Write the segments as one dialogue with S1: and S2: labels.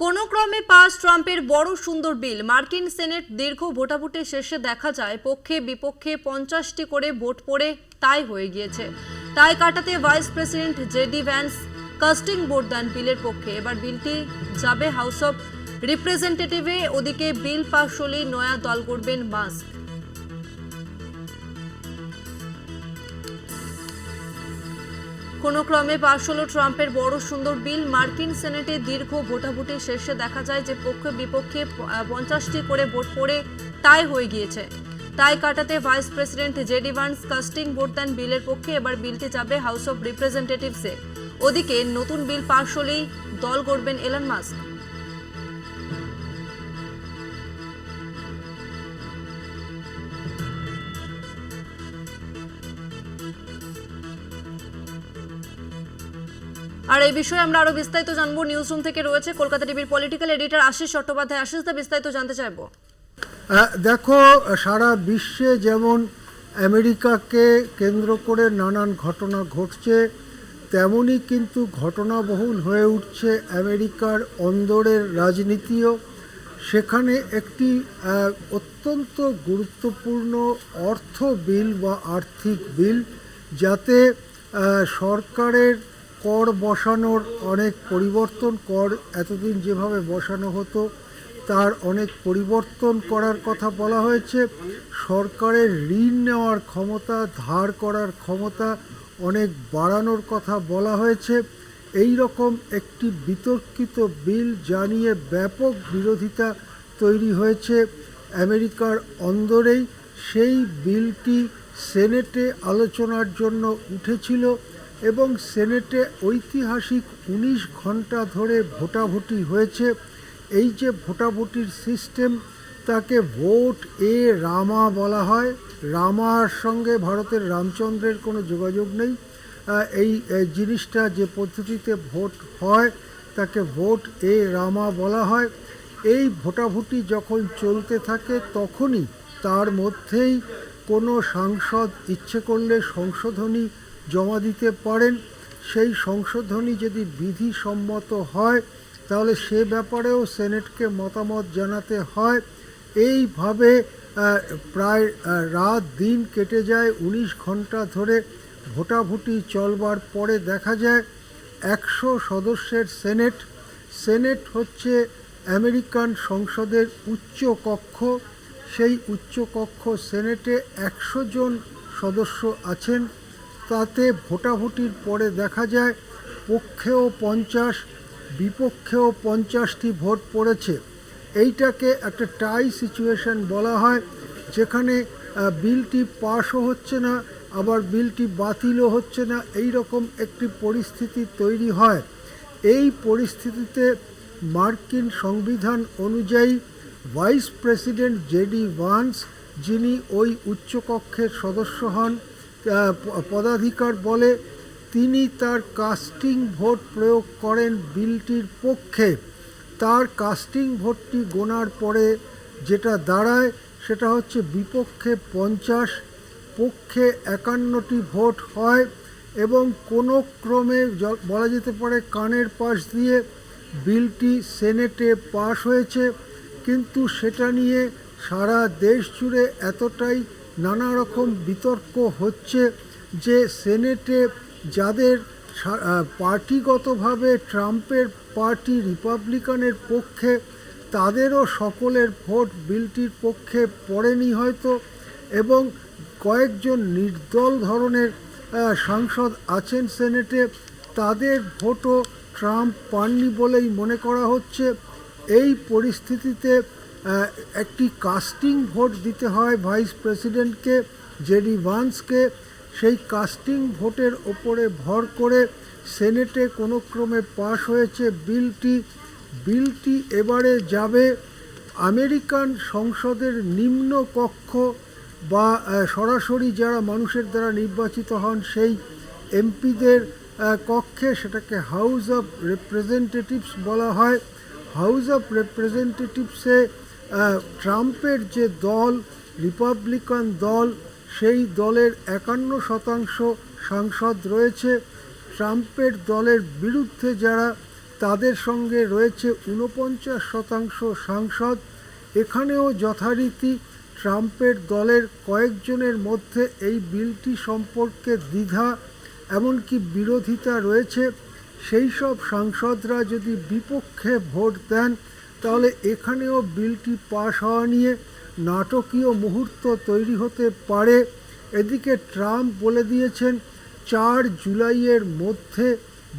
S1: কোনো ক্রমে পাস ট্রাম্পের বড় সুন্দর বিল। মার্কিন সেনেট দীর্ঘ ভোটাভুটি শেষে দেখা যায় পক্ষে বিপক্ষে 50টি করে ভোট পড়ে তাই হয়ে গিয়েছে। তাই কাটাতে vice president JD Vance casting vote দেন বিলের পক্ষে। এবার বিলটি যাবে হাউস অব রিপ্রেজেন্টেটিভে। ওদিকে বিল পাস হলেই নয়া দল করবেন মাস্ক। কোনো ক্রমে পাশ হলো ট্রাম্পের বড় সুন্দর বিল। মার্কিন সেনেটে দীর্ঘ ভোটাভুটি শেষে দেখা যায় যে পক্ষে বিপক্ষে 50টি করে ভোট পড়ে তাই হয়ে গিয়েছে। তাই কাটাতে vice president JD Vance casting vote দেন বিলের পক্ষে। এবার বিলটি যাবে হাউস অব রিপ্রেজেন্টেটিভসে। ওদিকে নতুন বিল পাশ হলেই দল গড়বেন এলন মাস্ক। আর এই বিষয়ে আমরা আরো বিস্তারিত জানবো। নিউজ রুম থেকে রয়েছে কলকাতা টিভির পলিটিক্যাল এডিটর আশিস চট্টোপাধ্যায়। আশিস দা, বিস্তারিত জানতে চাইবো।
S2: দেখো, সারা বিশ্বে যেমন আমেরিকাকে কেন্দ্র করে নানান ঘটনা ঘটছে, তেমনই কিন্তু ঘটনাবহুল হয়ে উঠছে আমেরিকার অন্দরের রাজনীতিও। সেখানে একটি অত্যন্ত গুরুত্বপূর্ণ অর্থ বিল বা আর্থিক বিল, যাতে সরকারের কর বসানোর অনেক পরিবর্তন, কর এতদিন যেভাবে বসানো হতো তার অনেক পরিবর্তন করার কথা বলা হয়েছে। সরকারের ঋণ নেওয়ার ক্ষমতা, ধার করার ক্ষমতা অনেক বাড়ানোর কথা বলা হয়েছে। এই রকম একটি বিতর্কিত বিল জানিয়ে ব্যাপক বিরোধিতা তৈরি হয়েছে আমেরিকার অন্দরেই। সেই বিলটি সেনেটে আলোচনার জন্য উঠেছিল এবং সেনেটে ঐতিহাসিক 19 ঘন্টা ধরে ভোটাভুটি হয়েছে। এই যে ভোটাভুটির সিস্টেম, তাকে ভোট এ রামা বলা হয়। রামার সঙ্গে ভারতের রামচন্দ্রের কোনো যোগাযোগ নেই। এই জিনিসটা, যে পদ্ধতিতে ভোট হয়, তাকে ভোট এ রামা বলা হয়। এই ভোটাভুটি যখন চলতে থাকে তখনই তার মধ্যেই কোনো সাংসদ ইচ্ছে করলে সংশোধনী জমা দিতে পারেন। সেই সংশোধনী যদি বিধিসম্মত হয় তাহলে সে ব্যাপারেও সেনেটকে মতামত জানাতে হয়। এইভাবে প্রায় রাত দিন কেটে যায়। 19 ঘন্টা ধরে ভোটাভুটি চলবার পরে দেখা যায় 100 সদস্যের সেনেট। সেনেট হচ্ছে আমেরিকান সংসদের উচ্চ কক্ষ। সেই উচ্চ কক্ষ সেনেটে 100 জন সদস্য আছেন। তাতে ভোটাভুটির পরে দেখা যায় পক্ষেও 50, বিপক্ষেও 50টি ভোট পড়েছে। এইটাকে একটা টাই সিচুয়েশন বলা হয়, যেখানে বিলটি পাসও হচ্ছে না, আবার বিলটি বাতিলও হচ্ছে না। এই রকম একটি পরিস্থিতি তৈরি হয়। এই পরিস্থিতিতে মার্কিন সংবিধান অনুযায়ী ভাইস প্রেসিডেন্ট জেডি ভান্স, যিনি ওই উচ্চকক্ষের সদস্য হন, পদাধিকার বলে তিনি তার কাস্টিং ভোট প্রয়োগ করেন বিলটির পক্ষে। তার কাস্টিং ভোটটি গোনার পরে যেটা দাঁড়ায় সেটা হচ্ছে বিপক্ষে 50, পক্ষে 51টি ভোট হয় এবং কোনো ক্রমে বলা যেতে পারে কানের পাশ দিয়ে বিলটি সেনেটে পাশ হয়েছে। কিন্তু সেটা নিয়ে সারা দেশ জুড়ে এতটাই নানা রকম বিতর্ক হচ্ছে যে সেনেটে যাদের পার্টিগতভাবে ট্রাম্পের পার্টি রিপাবলিকানের পক্ষে, তাদেরও সকলের ভোট বিলটির পক্ষে পড়েনি হয়তো, এবং কয়েকজন নির্দল ধরনের সাংসদ আছেন সেনেটে, তাদের ভোটও ট্রাম্প পাননি বলেই মনে করা হচ্ছে। এই পরিস্থিতিতে একটি কাস্টিং ভোট দিতে হয় ভাইস প্রেসিডেন্টকে, জেডি ভান্সকে। সেই কাস্টিং ভোটের ওপরে ভর করে সেনেটে কোনো ক্রমে পাশ হয়েছে বিলটি এবারে যাবে আমেরিকান সংসদের নিম্ন কক্ষ বা সরাসরি যারা মানুষের দ্বারা নির্বাচিত হন সেই এমপিদের কক্ষে। সেটাকে হাউস অব রিপ্রেজেন্টেটিভস বলা হয়। হাউস অব রিপ্রেজেন্টেটিভসে ট্রাম্পের যে দল, রিপাবলিকান দল, সেই দলের 51% সাংসদ রয়েছে। ট্রাম্পের দলের বিরুদ্ধে যারা তাদের সঙ্গে রয়েছে 49% সাংসদ। এখানেও যথারীতি ট্রাম্পের দলের কয়েকজনের মধ্যে এই বিলটি সম্পর্কে দ্বিধা এমনকি বিরোধিতা রয়েছে। সেই সব সাংসদরা যদি বিপক্ষে ভোট দেন তাহলে এখানেও বিলটি পাশ হওয়া নিয়ে নাটকীয় মুহূর্ত তৈরি হতে পারে। এদিকে ট্রাম্প বলে দিয়েছেন 4 জুলাইয়ের মধ্যে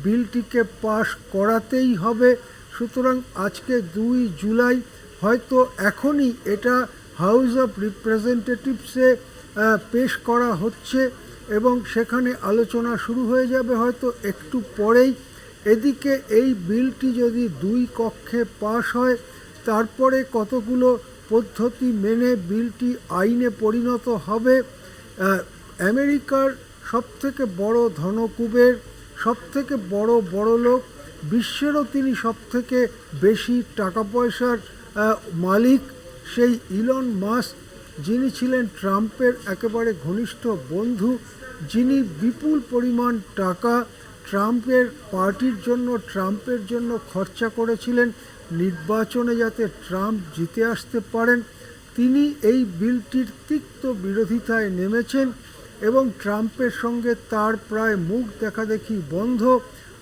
S2: বিলটিকে পাশ করাতেই হবে। সুতরাং আজকে 2 জুলাই, হয়তো এখনই এটা হাউস অফ রিপ্রেজেন্টেটিভসে পেশ করা হচ্ছে এবং সেখানে আলোচনা শুরু হয়ে যাবে হয়তো একটু পরেই। এদিকে এই বিলটি যদি 2 কক্ষে পাশ হয় তারপরে কতগুলো পদ্ধতি মেনে বিলটি আইনে পরিণত হবে। আমেরিকার সবথেকে বড় ধনকুবের, সবথেকে বড় লোক, বিশ্বেরও তিনি সবথেকে বেশি টাকা পয়সার মালিক, সেই ইলন মাস্ক, যিনি ছিলেন ট্রাম্পের একেবারে ঘনিষ্ঠ বন্ধু, যিনি বিপুল পরিমাণ টাকা ট্রাম্পের জন্য খরচা করেছিলেন নির্বাচনে যাতে ট্রাম্প জিতে আসতে পারেন, তিনি এই বিলটির তিক্ত বিরোধিতায় নেমেছেন এবং ট্রাম্পের সঙ্গে তার প্রায় মুখ দেখাদেখি বন্ধ।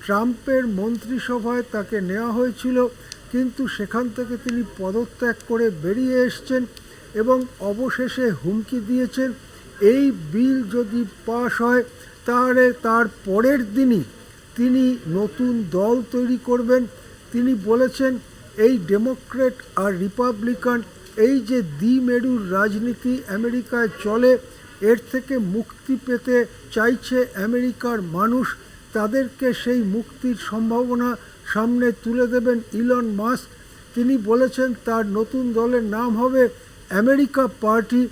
S2: ট্রাম্পের মন্ত্রিসভায় তাকে নেওয়া হয়েছিল, কিন্তু সেখান থেকে তিনি পদত্যাগ করে বেরিয়ে এসছেন এবং অবশেষে হুমকি দিয়েছেন এই বিল যদি পাশ হয় তাহলে তার পরের দিনই তিনি নতুন দল তৈরি করবেন। তিনি বলেছেন এই ডেমোক্রেট আর রিপাবলিকান, এই যে দ্বিমেরুর রাজনীতি আমেরিকায় চলে, এর থেকে মুক্তি পেতে চাইছে আমেরিকার মানুষ। তাদেরকে সেই মুক্তির সম্ভাবনা সামনে তুলে দেবেন ইলন মাস্ক। তিনি বলেছেন তার নতুন দলের নাম হবে আমেরিকা পার্টি।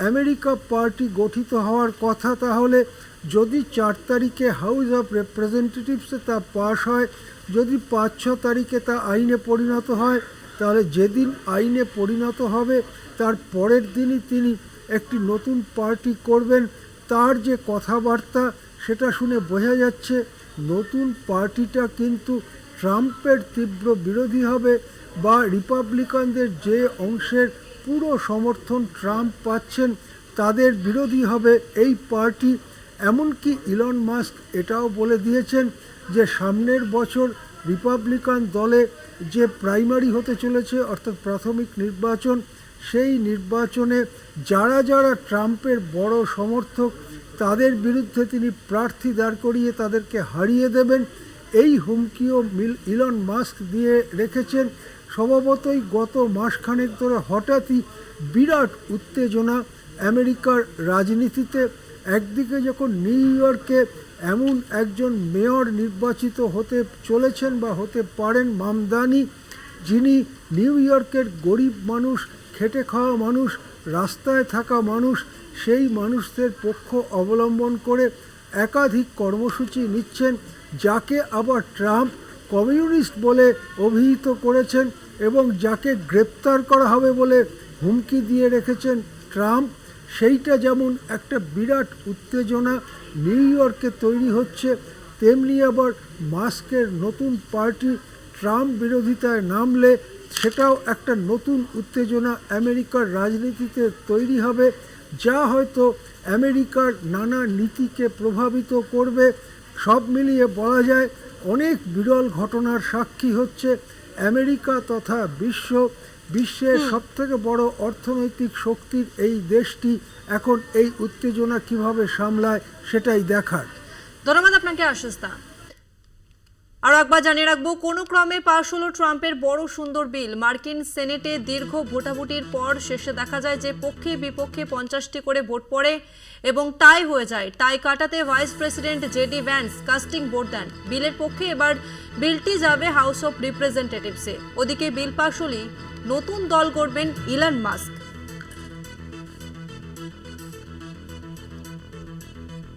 S2: আমেরিকা পার্টি গঠিত হওয়ার কথা তাহলে যদি 4 তারিখে হাউস অফ রিপ্রেজেন্টেটিভসে তা পাশ হয়, যদি 5-6 তারিখে তা আইনে পরিণত হয়, তাহলে যেদিন আইনে পরিণত হবে তার পরের দিনই তিনি একটি নতুন পার্টি করবেন। তার যে কথাবার্তা সেটা শুনে বোঝা যাচ্ছে নতুন পার্টিটা কিন্তু ট্রাম্পের তীব্র বিরোধী হবে, বা রিপাবলিকানদের যে অংশের পুরো সমর্থন ট্রাম্প পাচ্ছেন তাদের বিরোধী হবে এই পার্টি। এমনকি ইলন মাস্ক এটাও বলে দিয়েছেন যে সামনের বছর রিপাবলিকান দলে যে প্রাইমারি হতে চলেছে, অর্থাৎ প্রাথমিক নির্বাচন, সেই নির্বাচনে যারা যারা ট্রাম্পের বড় সমর্থক তাদের বিরুদ্ধে তিনি প্রার্থী দাঁড় করিয়ে তাদেরকে হারিয়ে দেবেন। এই হুমকিও ইলন মাস্ক দিয়ে রেখেছেন। স্বভাবতই গত মাসখানেক ধরে হঠাৎই বিরাট উত্তেজনা আমেরিকার রাজনীতিতে। একদিকে যখন নিউ ইয়র্কে এমন একজন মেয়র নির্বাচিত হতে চলেছেন বা হতে পারেন, মামদানি, যিনি নিউ ইয়র্কের গরিব মানুষ, খেটে খাওয়া মানুষ, রাস্তায় থাকা মানুষ, সেই মানুষদের পক্ষ অবলম্বন করে একাধিক কর্মসূচি নিচ্ছেন, যাকে আবার ট্রাম্প কমিউনিস্ট বলে অভিহিত করেছেন এবং যাকে গ্রেপ্তার করা হবে বলে হুমকি দিয়ে রেখেছেন ট্রাম্প। সেইটা যেমন একটা বিরাট উত্তেজনা নিউ ইয়র্কে তৈরি হচ্ছে, তেমনি আবার মাস্কের নতুন পার্টি ট্রাম্প বিরোধিতায় নামলে সেটাও একটা নতুন উত্তেজনা আমেরিকার রাজনীতিতে তৈরি হবে, যা হয়তো আমেরিকার নানা নীতিকে প্রভাবিত করবে। সব মিলিয়ে বলা যায় অনেক বিরল ঘটনার সাক্ষী হচ্ছে আমেরিকা তথা বিশ্বের সবথেকে বড় অর্থনৈতিক শক্তির এই দেশটি। এখন এই উত্তেজনা কিভাবে সামলায় সেটাই দেখার।
S1: ধন্যবাদ আপনাকে আশিস দা। আর একবার জানিয়ে রাখবো, কোনো ক্রমে পাশ হলো ট্রাম্পের বড় সুন্দর বিল। মার্কিন সেনেটে দীর্ঘ ভোটাভুটির পর শেষে দেখা যায় যে পক্ষে বিপক্ষে 50টি করে ভোট পড়ে এবং টাই হয়ে যায়। টাই কাটাতে vice president JD Vance casting vote দেন বিলের পক্ষে। এবার বিলটি যাবে হাউস অফ রিপ্রেজেন্টেটিভসে। ওদিকে বিল পাশ হলেই নতুন দল করবেন ইলন মাস্ক।